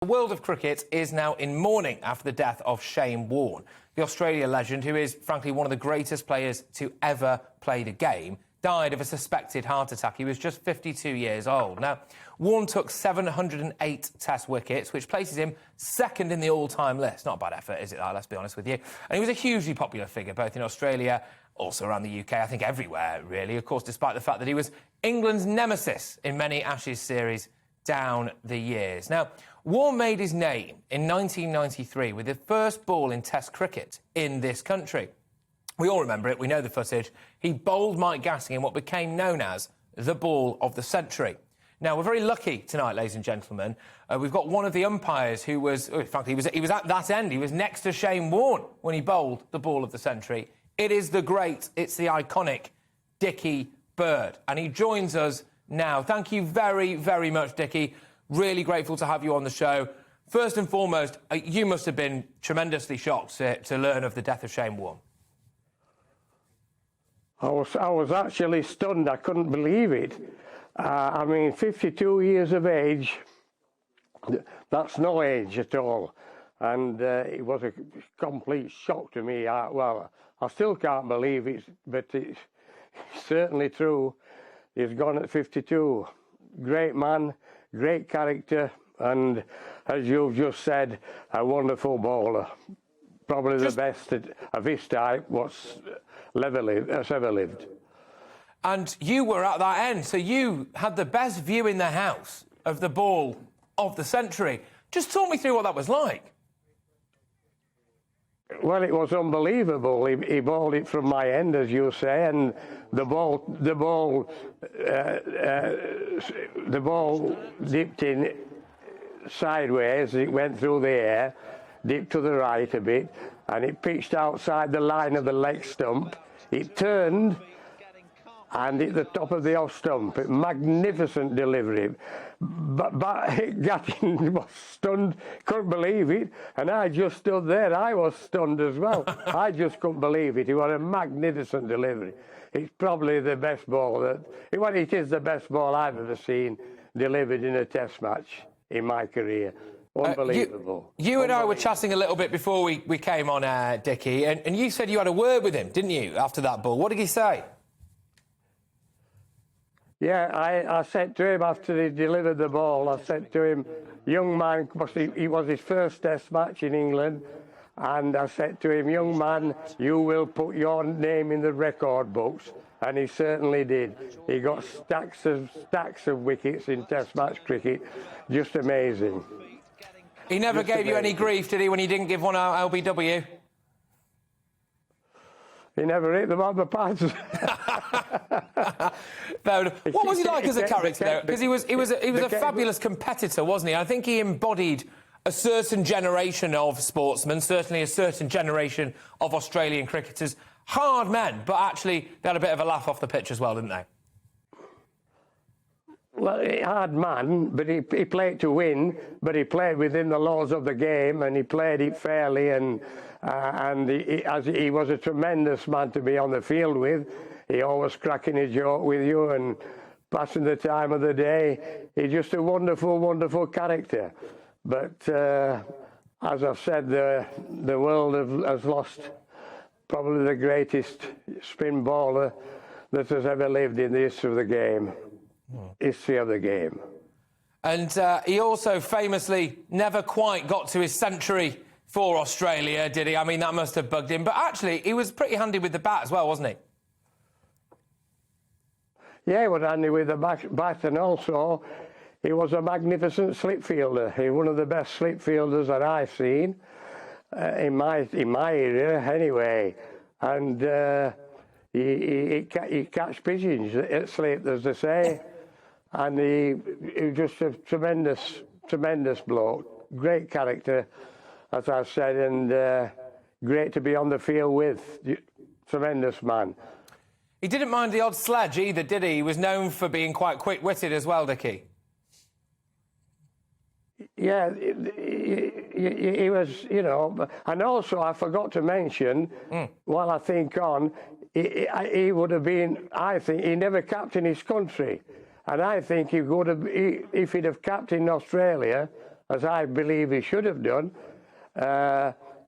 The world of cricket is now in mourning after the death of Shane Warne. The Australia legend, who is frankly one of the greatest players to ever play the game, died of a suspected heart attack. He was just 52 years old. Now, Warne took 708 Test wickets, which places him second in the all-time list. Not a bad effort, is it, let's be honest with you. And he was a hugely popular figure, both in Australia, also around the UK, I think everywhere, really, of course, despite the fact that he was England's nemesis in many Ashes series down the years. Now, Warne made his name in 1993 with the first ball in Test cricket in this country. We all remember it, we know the footage. He bowled Mike Gatting in what became known as the ball of the century. Now, we're very lucky tonight, ladies and gentlemen. We've got one of the umpires who was, frankly, he was at that end. He was next to Shane Warne when he bowled the ball of the century. It is the great, it's the iconic Dickie Bird. And he joins us now. Thank you very, very much, Dickie. Really grateful to have you on the show. First and foremost, you must have been tremendously shocked to learn of the death of Shane Warne. I was actually stunned. I couldn't believe it. I mean, 52 years of age, that's no age at all. And it was a complete shock to me. I still can't believe it, but it's certainly true. He's gone at 52. Great man, great character, and as you've just said, a wonderful bowler. Probably the best of his type has ever lived. And you were at that end, so you had the best view in the house of the ball of the century. Just talk me through what that was like. Well, it was unbelievable. He bowled it from my end, as you say, and the ball dipped in sideways. It went through the air, dipped to the right a bit, and it pitched outside the line of the leg stump. It turned and hit the top of the off stump. Magnificent delivery. But Gatting was stunned, couldn't believe it, and I just stood there. I was stunned as well. I just couldn't believe it. It was a magnificent delivery. It's probably the best ball it is the best ball I've ever seen delivered in a Test match in my career. Unbelievable. You and I were chatting a little bit before we came on, Dickie, and you said you had a word with him, didn't you, after that ball? What did he say? Yeah, I said to him after he delivered the ball, I said to him, young man, it was his first Test match in England, and I said to him, young man, you will put your name in the record books, and he certainly did. He got stacks of wickets in Test match cricket, just amazing. He never gave you any grief, did he, when he didn't give one out LBW? He never hit them on the pads. What was he like as a character, though? Because he was a fabulous competitor, wasn't he? I think he embodied a certain generation of sportsmen, certainly a certain generation of Australian cricketers. Hard men, but actually they had a bit of a laugh off the pitch as well, didn't they? Well, hard man, but he played to win, but he played within the laws of the game, and he played it fairly, and he was a tremendous man to be on the field with. He always cracking a joke with you and passing the time of the day. He's just a wonderful, wonderful character. But as I've said, the world has lost probably the greatest spin bowler that has ever lived in the history of the game. History of the game. And he also famously never quite got to his century for Australia, did he? I mean, that must have bugged him. But actually, he was pretty handy with the bat as well, wasn't he? Yeah, he was handy with the bat, and also he was a magnificent slip fielder. He was one of the best slip fielders that I've seen in my area, anyway. And he catch pigeons at slip, as they say. And he was just a tremendous bloke. Great character, as I've said, and great to be on the field with. Tremendous man. He didn't mind the odd sledge either, did he? He was known for being quite quick-witted as well, Dickie. Yeah, he was, you know, and also I forgot to mention, while I think on, he would have been, I think, he never captained his country. And I think he would have, if he'd have captained Australia, as I believe he should have done,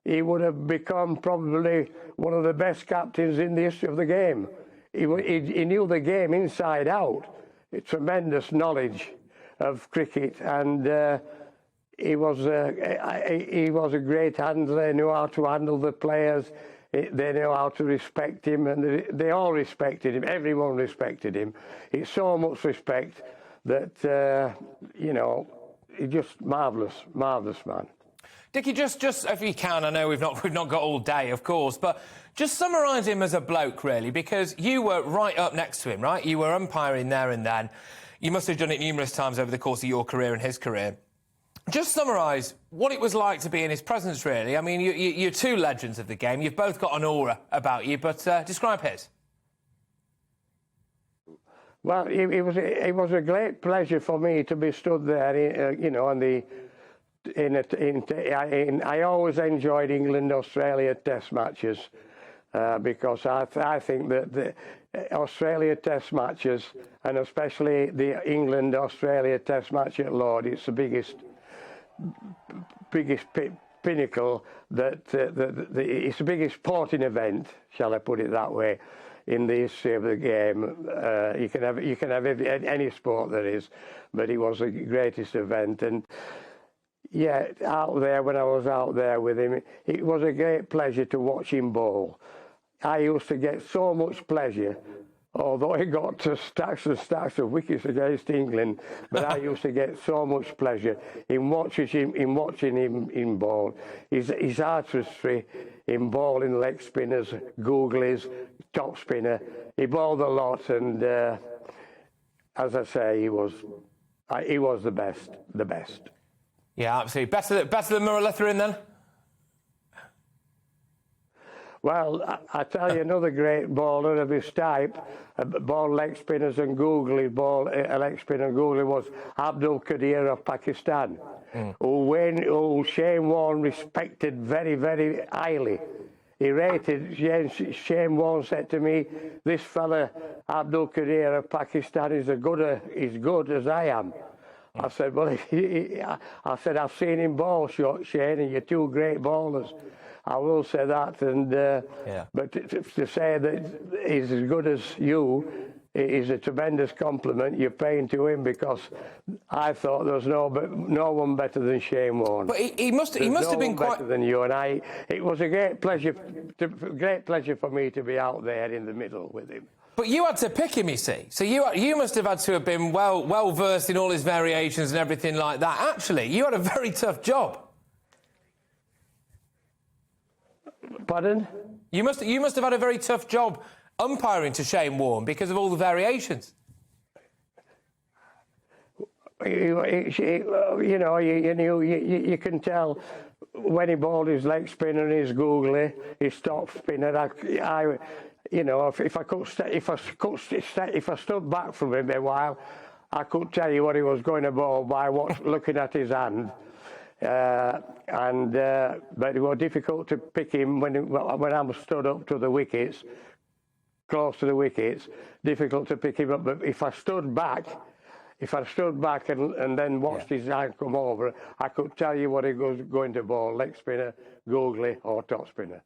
he would have become probably one of the best captains in the history of the game. He knew the game inside out. Tremendous knowledge of cricket, and he was a great handler. He knew how to handle the players. They knew how to respect him, and they all respected him. Everyone respected him. It's so much respect that you know, he's just marvellous man. Dickie, just if you can, I know we've not got all day, of course, but just summarise him as a bloke, really, because you were right up next to him, right? You were umpiring there and then. You must have done it numerous times over the course of your career and his career. Just summarise what it was like to be in his presence, really. I mean, you're two legends of the game. You've both got an aura about you, but describe his. Well, it was a great pleasure for me to be stood there, you know, on the. I always enjoyed England-Australia Test matches because I think that the Australia Test matches, and especially the England-Australia Test match at Lord, it's the biggest pinnacle that it's the biggest sporting event, shall I put it that way, in the history of the game. You can have any sport there is, but it was the greatest event. And yeah, out there, when I was out there with him, it was a great pleasure to watch him bowl. I used to get so much pleasure, although he got to stacks and stacks of wickets against England, but I used to get so much pleasure in watching him bowl. His artistry in bowling leg spinners, googlies, top spinner, he bowled a lot, and as I say, he was the best. Yeah, absolutely. Better than Muralitharan then? Well, I tell you, another great bowler of his type, ball leg spinners and googly, leg spinner and googly, was Abdul Qadir of Pakistan, who Shane Warne respected very, very highly. He rated, Shane Warne said to me, this fella, Abdul Qadir of Pakistan, is as good as I am. I said, well, I've seen him bowl, Shane, and you're two great bowlers. I will say that, and but to say that he's as good as you is a tremendous compliment you're paying to him, because I thought there was no one better than Shane Warne. But he must have been quite better than you, and it was a great pleasure for me to be out there in the middle with him. But you had to pick him, you see. So you must have had to have been well versed in all his variations and everything like that. Actually, you had a very tough job. Pardon? You must have had a very tough job umpiring to Shane Warne because of all the variations. You know, you can tell when he bowled his leg spinner and his googly, his top spinner. You know, if I stood back from him a while, I could tell you what he was going to bowl by looking at his hand. But it was difficult to pick him when I stood up to the wickets, close to the wickets. Difficult to pick him up. But if I stood back and then watched his hand come over, I could tell you what he was going to bowl: leg spinner, googly, or top spinner.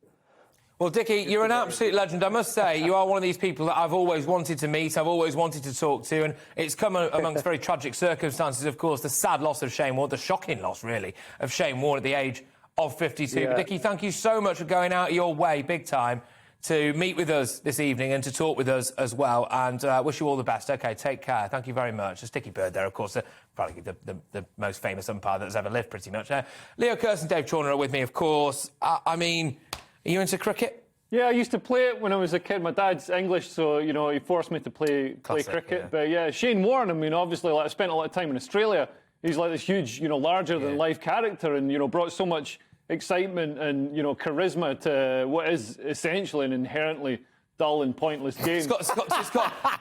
Well, Dickie, you're an absolute legend. I must say, you are one of these people that I've always wanted to meet, I've always wanted to talk to, and it's come amongst very tragic circumstances, of course, the sad loss of Shane Warne, the shocking loss, really, of Shane Warne at the age of 52. Yeah. But, Dickie, thank you so much for going out of your way, big time, to meet with us this evening and to talk with us as well, and wish you all the best. OK, take care. Thank you very much. There's Dickie Bird there, of course, probably the most famous umpire that's ever lived, pretty much. Leo Kurtz and Dave Chauner are with me, of course. I mean, are you into cricket? Yeah, I used to play it when I was a kid. My dad's English, so, you know, he forced me to play cricket. Yeah. But, yeah, Shane Warne, I mean, obviously, I spent a lot of time in Australia. He's like this huge, you know, larger-than-life character and, you know, brought so much excitement and, you know, charisma to what is essentially an inherently dull and pointless game.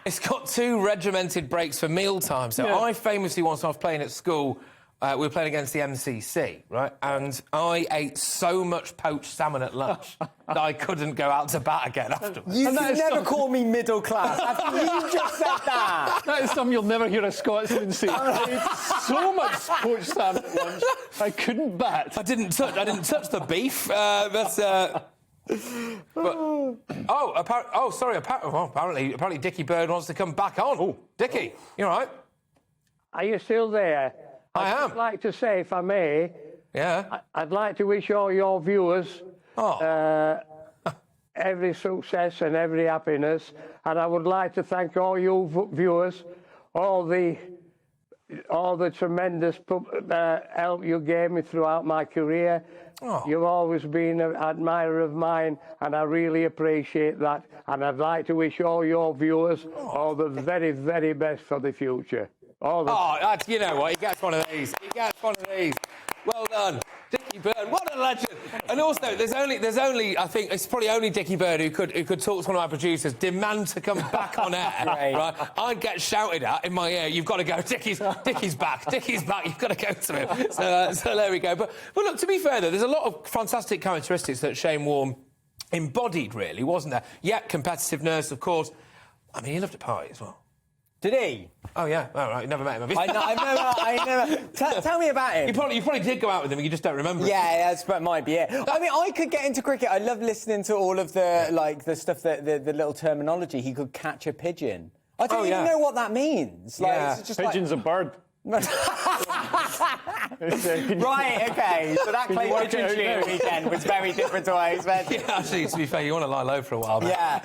It's got two regimented breaks for meal time. So yeah. I famously, once I was playing at school, we were playing against the MCC, right? And I ate so much poached salmon at lunch that I couldn't go out to bat again afterwards. You can never call me middle class. You just said that. That is something you'll never hear a Scotsman say. I ate so much poached salmon at lunch, I couldn't bat. I didn't touch the beef, apparently Dickie Bird wants to come back on. Oh, Dickie, you all right? Are you still there? I am. I'd like to say, if I may, Yeah. I'd like to wish all your viewers every success and every happiness, and I would like to thank all you viewers, all the tremendous help you gave me throughout my career. Oh. You've always been an admirer of mine, and I really appreciate that. And I'd like to wish all your viewers all the very, very best for the future. You know what? He gets one of these. Well done, Dickie Bird. What a legend! And also, there's only I think it's probably only Dickie Bird who could talk to one of our producers, demand to come back on air. Right? I'd get shouted at in my ear. You've got to go. Dickie's back. Dickie's back. You've got to go to him. So there we go. But look, to be fair though, there's a lot of fantastic characteristics that Shane Warne embodied, really, wasn't there? Yeah, competitiveness, of course. I mean, he loved a party as well. Did he? Oh, yeah. Oh, right. You never met him, have you? I never. Tell me about him. You probably did go out with him, you just don't remember. Yeah, that might be it. I mean, I could get into cricket. I love listening to all of the stuff, the little terminology. He could catch a pigeon. I don't even know what that means. Like, it's just Pigeon's a bird. Right, OK. So that clay pigeon shooting weekend was very different to what I expected. Yeah, actually, to be fair, you want to lie low for a while. Yeah.